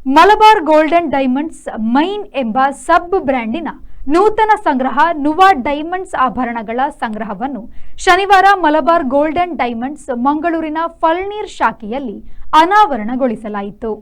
Malabar golden diamonds main ಎಂಬ ಸಬ್ ಬ್ರ್ಯಾಂಡಿನ ನೂತನ ಸಂಗ್ರಹ ನುವಾ ಡೈಮಂಡ್ಸ್ ಆಭರಣಗಳ ಸಂಗ್ರಹವನ್ನು ಶನಿವಾರ ಮಲಬಾರ್ ಗೋಲ್ಡನ್ ಡೈಮಂಡ್ಸ್ ಮಂಗಳೂರಿನ ಫಳ್ನೀರ್ ಶಾಖೆಯಲ್ಲಿ ಅನಾವರಣಗೊಳಿಸಲಾಯಿತು.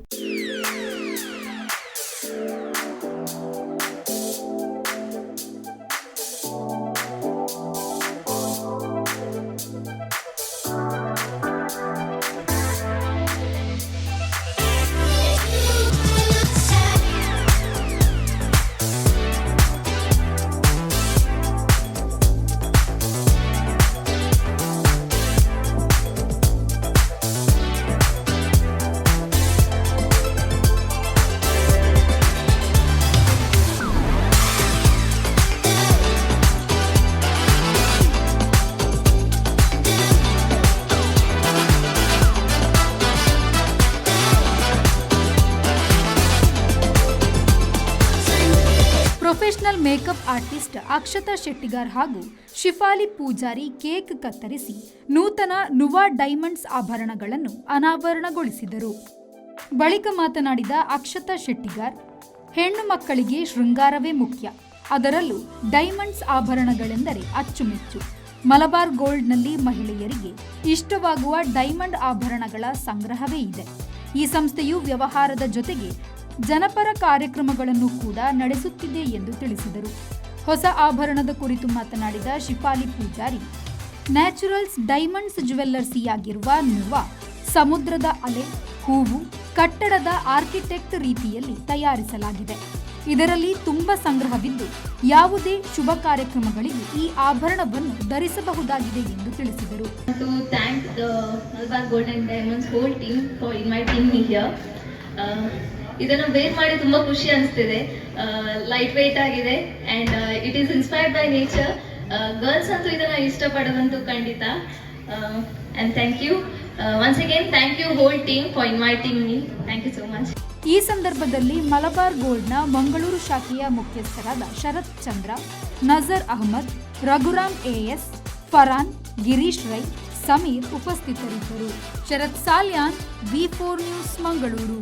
Professional makeup artist Akshata Shettigar ಹಾಗೂ ಶಿಫಾಲಿ ಪೂಜಾರಿ ಕೇಕ್ ಕತ್ತರಿಸಿ ನೂತನ ನುವಾ ಡೈಮಂಡ್ಸ್ ಆಭರಣಗಳನ್ನು ಅನಾವರಣಗೊಳಿಸಿದರು. ಬಳಿಕ ಮಾತನಾಡಿದ ಅಕ್ಷತಾ ಶೆಟ್ಟಿಗಾರ್, ಹೆಣ್ಣು ಮಕ್ಕಳಿಗೆ ಶೃಂಗಾರವೇ ಮುಖ್ಯ, ಅದರಲ್ಲೂ ಡೈಮಂಡ್ಸ್ ಆಭರಣಗಳೆಂದರೆ ಅಚ್ಚುಮೆಚ್ಚು. ಮಲಬಾರ್ ಗೋಲ್ಡ್ನಲ್ಲಿ ಮಹಿಳೆಯರಿಗೆ ಇಷ್ಟವಾಗುವ ಡೈಮಂಡ್ ಆಭರಣಗಳ ಸಂಗ್ರಹವೇ ಇದೆ. ಈ ಸಂಸ್ಥೆಯು ವ್ಯವಹಾರದ ಜೊತೆಗೆ ಜನಪರ ಕಾರ್ಯಕ್ರಮಗಳನ್ನು ಕೂಡ ನಡೆಸುತ್ತಿದೆ ಎಂದು ತಿಳಿಸಿದರು. ಹೊಸ ಆಭರಣದ ಕುರಿತು ಮಾತನಾಡಿದ ಶಿಫಾಲಿ ಪೂಜಾರಿ, ನ್ಯಾಚುರಲ್ಸ್ ಡೈಮಂಡ್ಸ್ ಜ್ಯುವೆಲ್ಲರ್ಸಿಯಾಗಿರುವ ನುವಾ ಸಮುದ್ರದ ಅಲೆ, ಹೂವು, ಕಟ್ಟಡದ ಆರ್ಕಿಟೆಕ್ಟ್ ರೀತಿಯಲ್ಲಿ ತಯಾರಿಸಲಾಗಿದೆ. ಇದರಲ್ಲಿ ತುಂಬಾ ಸಂಗ್ರಹವಿದ್ದು ಯಾವುದೇ ಶುಭ ಕಾರ್ಯಕ್ರಮಗಳಿಗೆ ಈ ಆಭರಣವನ್ನು ಧರಿಸಬಹುದಾಗಿದೆ ಎಂದು ತಿಳಿಸಿದರು. ಇದನ್ನು ವೇರ್ ಮಾಡಿ ತುಂಬಾ ಖುಷಿ ಅನಿಸ್ತಿದೆ. ಲೈಟ್ ವೇಟ್ ಆಗಿದೆ and it is inspired by nature. Girls ಅಂತೂ ಇದನ್ನ ಇಷ್ಟಪಡೋದಂತೂ ಖಂಡಿತ. And thank you once again, thank you whole team for inviting me. Thank you so much. ಈ ಸಂದರ್ಭದಲ್ಲಿ ಮಲಬಾರ್ ಗೋಲ್ಡ್ನ ಮಂಗಳೂರು ಶಾಖೆಯ ಮುಖ್ಯಸ್ಥರಾದ ಶರತ್ ಚಂದ್ರ, ನಜರ್ ಅಹಮದ್, ರಘುರಾಮ್ ಎಎಸ್, ಫರಾನ್, ಗಿರೀಶ್ ರೈ, ಸಮೀರ್ ಉಪಸ್ಥಿತರಿದ್ದರು. ಶರತ್ ಸಾಲ್ಯಾನ್, ವಿ4 ನ್ಯೂಸ್, ಮಂಗಳೂರು.